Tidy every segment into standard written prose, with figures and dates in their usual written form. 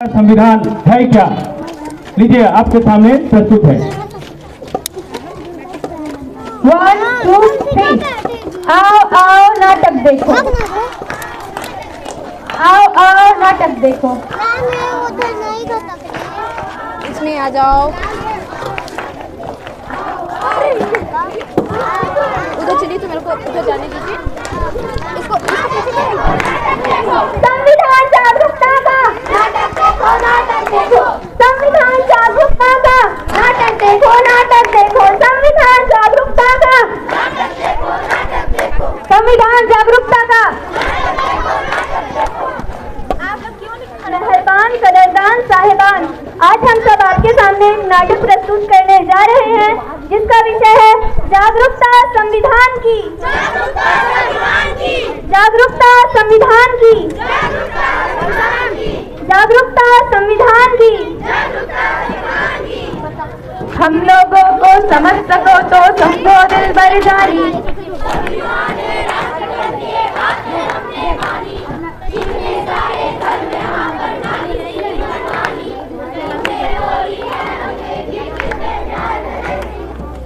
संविधान है क्या? लीजिए आपके सामने प्रस्तुत है। 1 2 3 आओ आओ नाटक देखो, आओ आओ नाटक देखो। उधर नहीं कर सकते, इसमें आ जाओ, उधर चलिए। तो मेरे को उधर जाने दीजिए। इसको संविधान जागरूकता का नाटक देखो, नाटक देखो। संविधान जागरूकता का नाटक देखो, नाटक देखो। संविधान जागरूकता का नाटक देखो, नाटक देखो। संविधान जागरूकता का मेहरबान कदरदान साहिबान, आज हम सब आपके सामने एक नाटक प्रस्तुत करने जा रहे हैं जिसका विषय है जागरूकता संविधान की। जागरूकता संविधान की, जागरूकता संविधान की। हम लोगों को समझ सको तो समझो दिल भर जानी।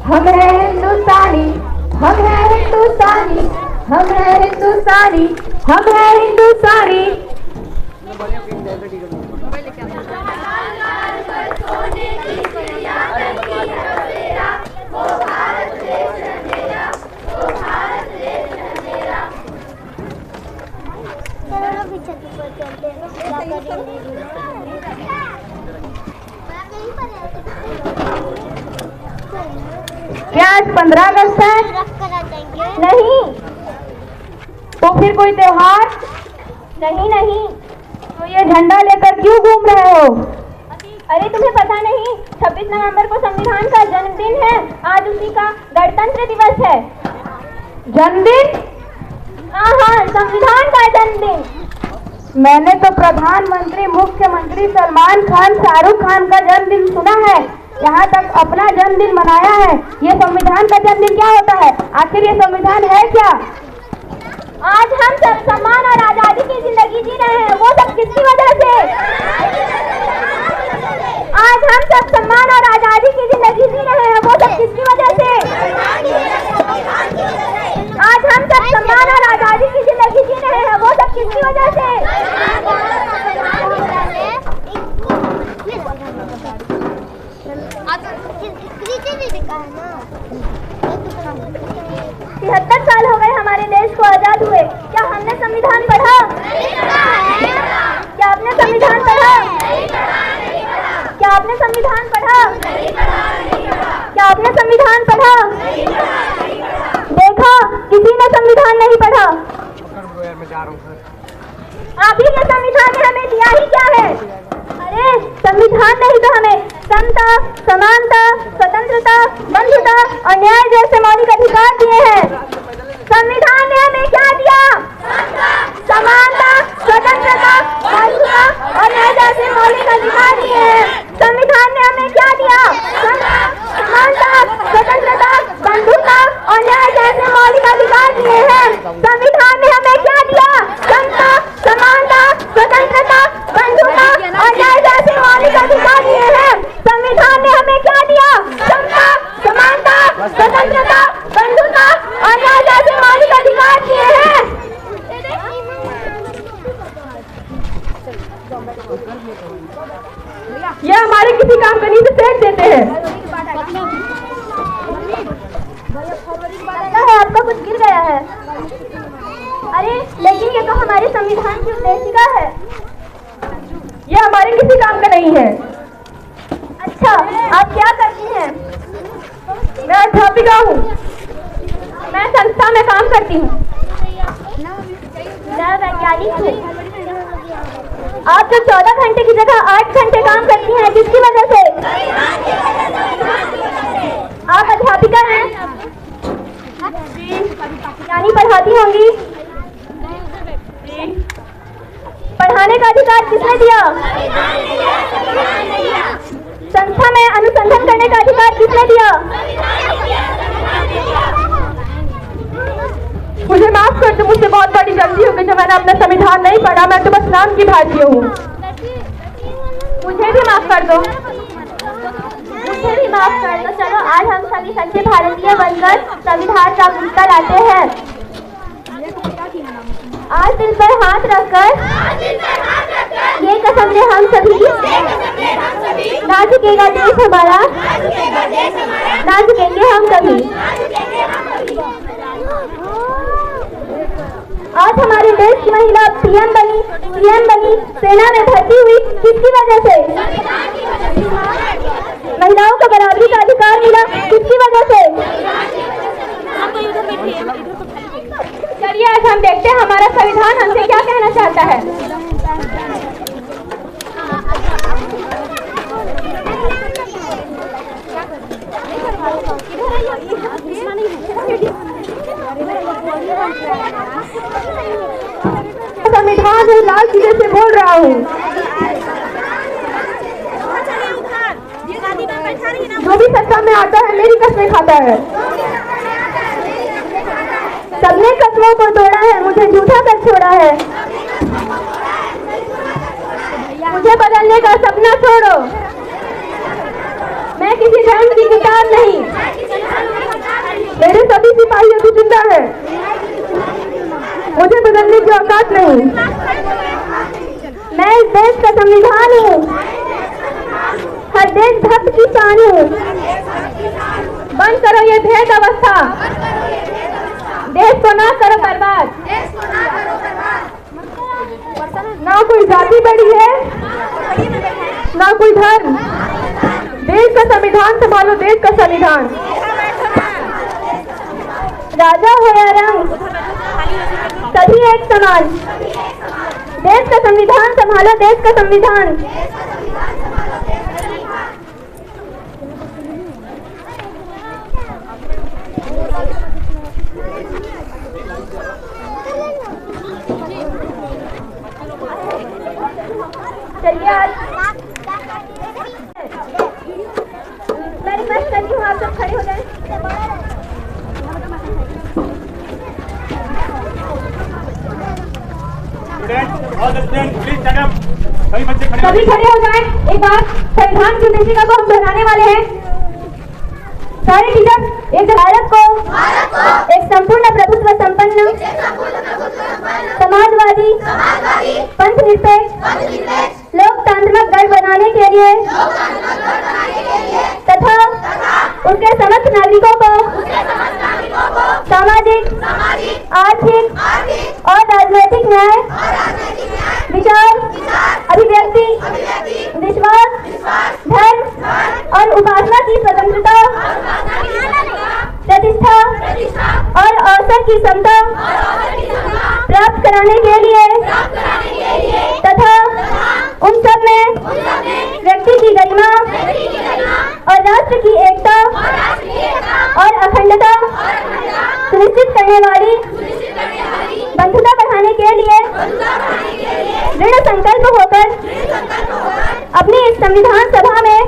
हम हैं हिंदुस्तानी, हम हैं हिंदुस्तानी, हम हैं हिंदुस्तानी, हम हैं हिंदुस्तानी। क्या आज 15 अगस्त है? नहीं। तो फिर कोई त्योहार? नहीं नहीं। तो ये झंडा लेकर क्यों घूम रहे हो? अरे तुम्हें पता नहीं 26 नवंबर को संविधान का जन्मदिन है, आज उसी का गणतंत्र दिवस है। जन्मदिन? हाँ हाँ, संविधान का जन्मदिन। मैंने तो प्रधानमंत्री मुख्यमंत्री सलमान खान शाहरुख खान का जन्मदिन सुना है, यहाँ तक अपना जन्मदिन मनाया है। ये संविधान का जन्मदिन क्या होता है? आखिर ये संविधान है क्या? आज हम सब सम्मान और आजादी की जिंदगी जी रहे हैं, वो सब किसकी वजह से? आज हम सब सम्मान और आजादी की जिंदगी जी रहे हैं, वो सब किसकी वजह से? आज हम सब सम्मान और आजादी की जिंदगी जी रहे हैं, वो सब किसकी वजह से? 73 साल हो गए हमारे देश को आजाद हुए, क्या हमने संविधान पढ़ा? क्या आपने संविधान पढ़ा? क्या आपने संविधान पढ़ा? क्या आपने संविधान पढ़ा? देखा, किसी ने संविधान नहीं पढ़ा। आखिर ये संविधान ने हमें दिया ही क्या है? अरे संविधान ने ही तो हमें समता, समानता, स्वतंत्रता, बंधुता और न्याय जैसे मौलिक अधिकार दिए हैं। संविधान ने हमें क्या दिया? समानता, स्वतंत्रता, बंधुता और न्याय जैसे मौलिक अधिकार दिए हैं। संविधान ने हमें क्या दिया? समानता, स्वतंत्रता, बंधुता और न्याय जैसे मौलिक अधिकार दिए हैं। संविधान ने हमें क्या दिया? समता, समानता, स्वतंत्रता, बंधुता और न्याय जैसे मौलिक अधिकार दिए हैं। संविधान ने हमें क्या दिया? समता, समानता, स्वतंत्रता, बंधुता और न्याय जैसे मौलिक अधिकार दिए हैं। यह हमारे किसी काम करने से फेंक देते हैं। लगता है आपका कुछ गिर गया है। अरे लेकिन ये तो हमारे संविधान की उद्देशिका है। यह हमारे किसी काम का नहीं है। अच्छा, आप क्या करती हैं? मैं अध्यापिका हूँ, मैं संस्था में काम करती हूँ, मैं वैज्ञानिक हूँ। आप जो 14 घंटे की जगह 8 घंटे काम करती हैं, किसकी वजह से? आप अध्यापिका हैं, यानी पढ़ाती होंगी। पढ़ाने का अधिकार किसने दिया? संस्था में अनुसंधान करने का अधिकार किसने दिया? मुझे माफ कर दो, मुझसे बहुत बड़ी गलती हो गई जो मैंने अपना संविधान नहीं पढ़ा। मैं तो बस नाम की भारतीय हूँ। कर दो। मुझे भी माफ कर दो। चलो आज हम सभी सच्चे भारतीय बनकर संविधान जागरूकता लाते हैं। आज दिल पर हाथ रखकर ये कसम ले हम सभी, ना झुकेगा देश हमारा, ना झुकेंगे हम कभी। आज हमारे देश की महिला पीएम बनी, सेना में भर्ती हुई, किसकी वजह से? महिलाओं को बराबरी का अधिकार मिला, किसकी वजह से? चलिए आज हम देखते हैं हमारा संविधान हमसे क्या कहना चाहता है। संविधान है, लाल किले से बोल रहा हूँ। जो भी सत्ता में आता है मेरी कसमें खाता है। सबने कसमों को तोड़ा है, मुझे झूठा कर छोड़ा है। मुझे बदलने का सपना छोड़ो, मैं किसी धर्म की किताब नहीं। मेरे सभी सिपाही अभी जिंदा है, मुझे बदलने की औकात नहीं। मैं इस देश का संविधान हूँ, हर देशभक्त की शान हूँ। बंद करो ये भेद अवस्था, देश को ना करो बर्बाद। ना कोई जाति बड़ी है, ना कोई धर्म। देश का संविधान संभालो, देश का संविधान। राजा हो या रंग, सभी एक समान। देश का संविधान संभालो, देश का संविधान। चलिए आज मैं रिक्वेस्ट करती हूँ आप सब खड़े हो जाएं। सभी खड़े हो जाएं। एक बार संविधान की उद्देशिका को हम दोहराने वाले हैं। सारे टीचर एक भारत को एक संपूर्ण प्रभुत्व संपन्न, समाजवादी, पंथ निरपेक्ष, लोकतांत्रिक गढ़ बनाने के लिए तथा उसके समस्त नागरिकों को सामाजिक, आर्थिक और राजनीतिक न्याय, विचार, अभिव्यक्ति, विश्वास, धर्म और उपासना की स्वतंत्रता, प्रतिष्ठा और अवसर की समता प्राप्त कराने के लिए तथा उन सब में व्यक्ति की गरिमा और राष्ट्र की एकता और अखंडता सुनिश्चित करने वाली बंधुता बढ़ाने के लिए दृढ़ संकल्प होकर अपनी इस संविधान सभा में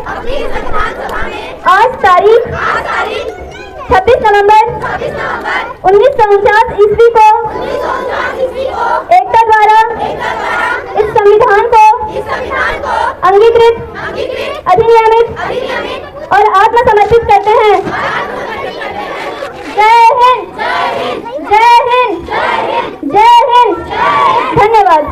आज तारीख 26 नवंबर 1949 ईस्वी को एकता द्वारा इस संविधान को अंगीकृत, अधिनियमित और आत्मसमर्पित करते हैं। जय हिंद, जय हिंद, जय हिंद। धन्यवाद।